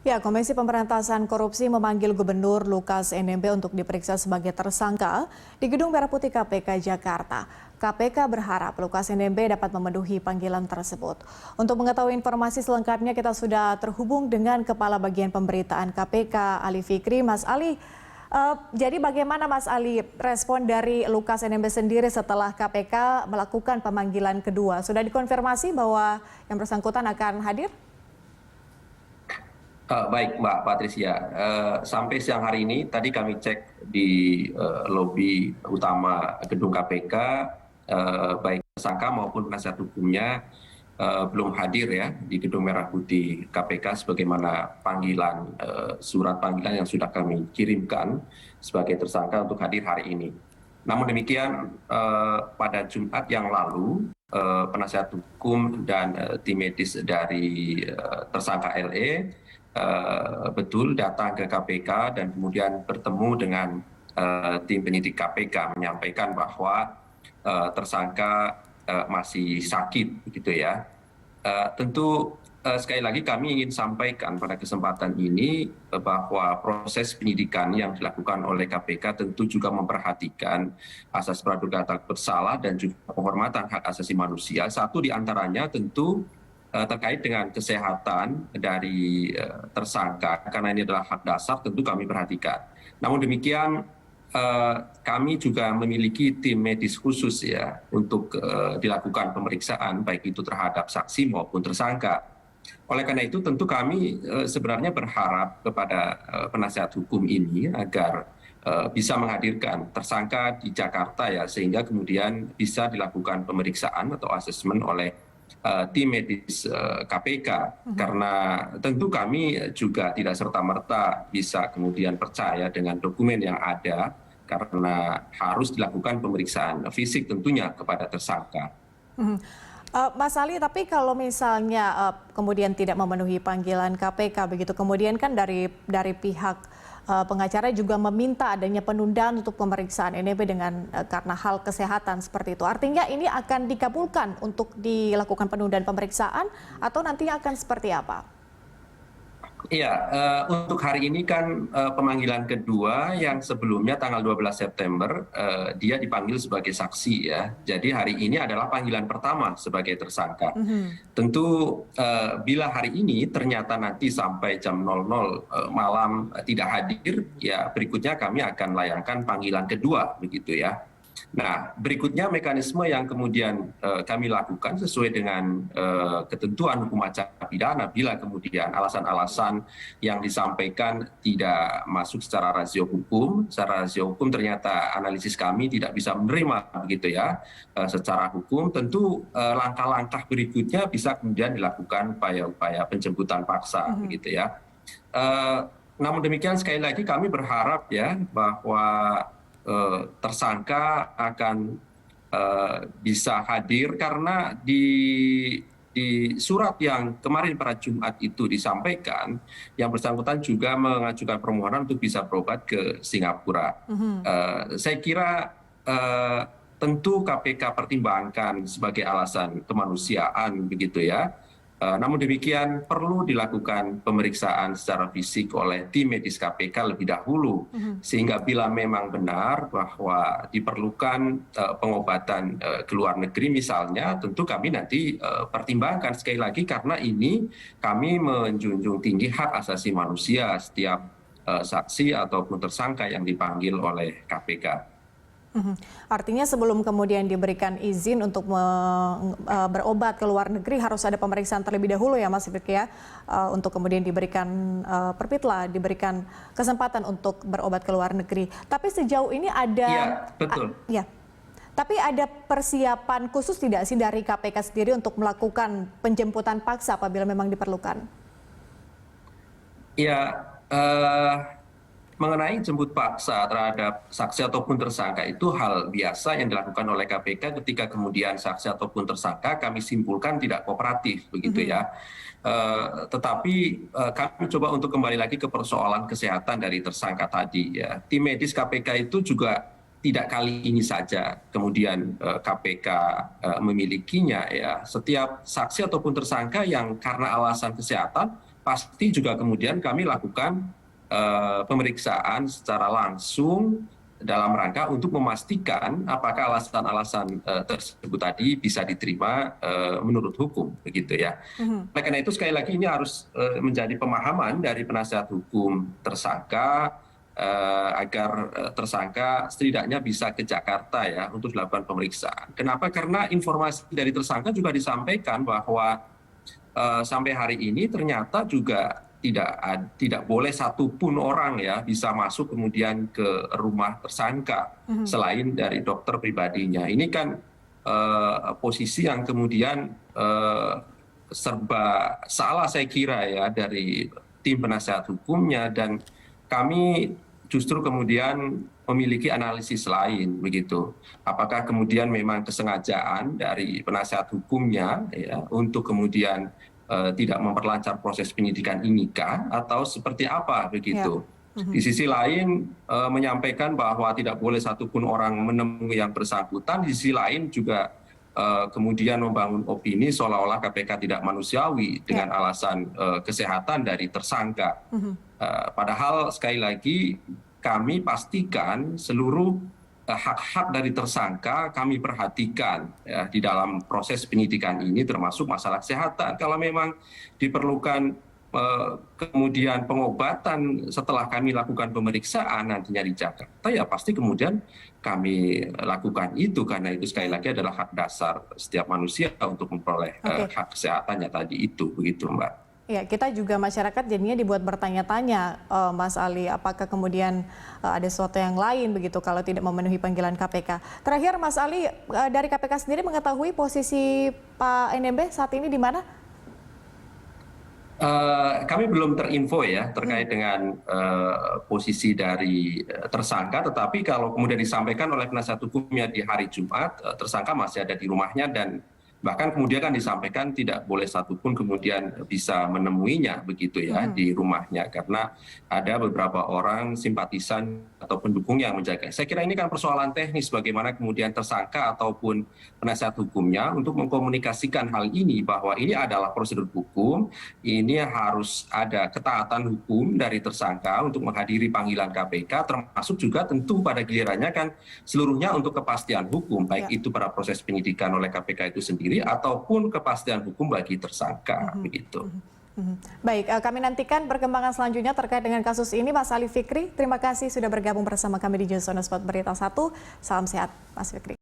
Ya, Komisi Pemberantasan Korupsi memanggil Gubernur Lukas NMB untuk diperiksa sebagai tersangka di Gedung Merah Putih KPK Jakarta. KPK berharap Lukas NMB dapat memenuhi panggilan tersebut. Untuk mengetahui informasi selengkapnya, kita sudah terhubung dengan Kepala Bagian Pemberitaan KPK, Ali Fikri. Mas Ali, jadi bagaimana Mas Ali respon dari Lukas NMB sendiri setelah KPK melakukan pemanggilan kedua? Sudah dikonfirmasi bahwa yang bersangkutan akan hadir? Baik Mbak Patricia, sampai siang hari ini tadi kami cek di lobi utama gedung KPK, baik tersangka maupun penasihat hukumnya belum hadir ya di gedung Merah Putih KPK sebagaimana panggilan surat panggilan yang sudah kami kirimkan sebagai tersangka untuk hadir hari ini. Namun demikian pada Jumat yang lalu penasihat hukum dan tim medis dari tersangka LE betul datang ke KPK dan kemudian bertemu dengan tim penyidik KPK menyampaikan bahwa tersangka masih sakit begitu ya. Tentu sekali lagi kami ingin sampaikan pada kesempatan ini bahwa proses penyidikan yang dilakukan oleh KPK tentu juga memperhatikan asas praduga tak bersalah dan juga penghormatan hak asasi manusia. Satu di antaranya tentu terkait dengan kesehatan dari tersangka, karena ini adalah hak dasar tentu kami perhatikan. Namun demikian kami juga memiliki tim medis khusus ya untuk dilakukan pemeriksaan baik itu terhadap saksi maupun tersangka. Oleh karena itu tentu kami sebenarnya berharap kepada penasihat hukum ini agar bisa menghadirkan tersangka di Jakarta ya, sehingga kemudian bisa dilakukan pemeriksaan atau asesmen oleh tim medis KPK, karena tentu kami juga tidak serta-merta bisa kemudian percaya dengan dokumen yang ada karena harus dilakukan pemeriksaan fisik tentunya kepada tersangka. Mas Ali, tapi kalau misalnya kemudian tidak memenuhi panggilan KPK begitu, kemudian kan dari pihak pengacara juga meminta adanya penundaan untuk pemeriksaan NMB dengan karena hal kesehatan seperti itu. Artinya ini akan dikabulkan untuk dilakukan penundaan pemeriksaan atau nantinya akan seperti apa? Iya, untuk hari ini kan pemanggilan kedua yang sebelumnya tanggal 12 September dia dipanggil sebagai saksi ya. Jadi hari ini adalah panggilan pertama sebagai tersangka. Tentu bila hari ini ternyata nanti sampai jam 00 malam tidak hadir, ya berikutnya kami akan layangkan panggilan kedua begitu ya. Nah, berikutnya mekanisme yang kemudian kami lakukan sesuai dengan ketentuan hukum acara pidana bila kemudian alasan-alasan yang disampaikan tidak masuk secara rasio hukum. Secara rasio hukum ternyata analisis kami tidak bisa menerima begitu ya secara hukum. Tentu langkah-langkah berikutnya bisa kemudian dilakukan upaya-upaya penjemputan paksa begitu ya. Namun demikian sekali lagi kami berharap ya bahwa tersangka akan bisa hadir karena di surat yang kemarin pada Jumat itu disampaikan yang bersangkutan juga mengajukan permohonan untuk bisa berobat ke Singapura. Saya kira tentu KPK pertimbangkan sebagai alasan kemanusiaan begitu ya. Namun demikian perlu dilakukan pemeriksaan secara fisik oleh tim medis KPK lebih dahulu, sehingga bila memang benar bahwa diperlukan pengobatan ke luar negeri misalnya, tentu kami nanti pertimbangkan sekali lagi karena ini kami menjunjung tinggi hak asasi manusia setiap saksi ataupun tersangka yang dipanggil oleh KPK. Artinya sebelum kemudian diberikan izin untuk berobat ke luar negeri harus ada pemeriksaan terlebih dahulu ya Mas Fikri ya, untuk kemudian diberikan diberikan kesempatan untuk berobat ke luar negeri. Tapi sejauh ini ada betul. Tapi ada persiapan khusus tidak sih dari KPK sendiri untuk melakukan penjemputan paksa apabila memang diperlukan? Ya, mengenai jemput paksa terhadap saksi ataupun tersangka itu hal biasa yang dilakukan oleh KPK ketika kemudian saksi ataupun tersangka kami simpulkan tidak kooperatif begitu ya. Tetapi kami coba untuk kembali lagi ke persoalan kesehatan dari tersangka tadi ya. Tim medis KPK itu juga tidak kali ini saja kemudian KPK memilikinya ya. Setiap saksi ataupun tersangka yang karena alasan kesehatan pasti juga kemudian kami lakukan pemeriksaan secara langsung dalam rangka untuk memastikan apakah alasan-alasan tersebut tadi bisa diterima menurut hukum, begitu ya. Oleh karena itu sekali lagi ini harus menjadi pemahaman dari penasihat hukum tersangka agar tersangka setidaknya bisa ke Jakarta ya untuk dilakukan pemeriksaan. Kenapa? Karena informasi dari tersangka juga disampaikan bahwa sampai hari ini ternyata juga tidak boleh satupun orang ya bisa masuk kemudian ke rumah tersangka selain dari dokter pribadinya. Ini kan posisi yang kemudian serba salah saya kira ya dari tim penasehat hukumnya, dan kami justru kemudian memiliki analisis lain begitu. Apakah kemudian memang kesengajaan dari penasehat hukumnya ya untuk kemudian tidak memperlancar proses penyidikan ini kah, atau seperti apa begitu. Di sisi lain menyampaikan bahwa tidak boleh satupun orang menemui yang bersangkutan, di sisi lain juga kemudian membangun opini seolah-olah KPK tidak manusiawi dengan alasan kesehatan dari tersangka. Padahal sekali lagi kami pastikan seluruh hak-hak dari tersangka kami perhatikan ya, di dalam proses penyidikan ini, termasuk masalah kesehatan. Kalau memang diperlukan kemudian pengobatan setelah kami lakukan pemeriksaan nantinya di Jakarta, ya pasti kemudian kami lakukan itu, karena itu sekali lagi adalah hak dasar setiap manusia untuk memperoleh hak kesehatannya tadi itu, begitu Mbak. Ya, kita juga masyarakat jadinya dibuat bertanya-tanya, Mas Ali, apakah kemudian ada sesuatu yang lain begitu kalau tidak memenuhi panggilan KPK. Terakhir, Mas Ali, dari KPK sendiri mengetahui posisi Pak NMB saat ini di mana? Kami belum terinfo ya terkait dengan posisi dari tersangka, tetapi kalau kemudian disampaikan oleh penasihat hukumnya di hari Jumat, tersangka masih ada di rumahnya, dan bahkan kemudian kan disampaikan tidak boleh satupun kemudian bisa menemuinya begitu ya di rumahnya, karena ada beberapa orang simpatisan atau pendukung yang menjaga. Saya kira ini kan persoalan teknis bagaimana kemudian tersangka ataupun penasihat hukumnya untuk mengkomunikasikan hal ini, bahwa ini adalah prosedur hukum, ini harus ada ketaatan hukum dari tersangka untuk menghadiri panggilan KPK, termasuk juga tentu pada gilirannya kan seluruhnya untuk kepastian hukum, baik itu pada proses penyidikan oleh KPK itu sendiri ataupun kepastian hukum bagi tersangka begitu. Baik, kami nantikan perkembangan selanjutnya terkait dengan kasus ini. Mas Ali Fikri, terima kasih sudah bergabung bersama kami di News on the Spot Berita 1. Salam sehat, Mas Fikri.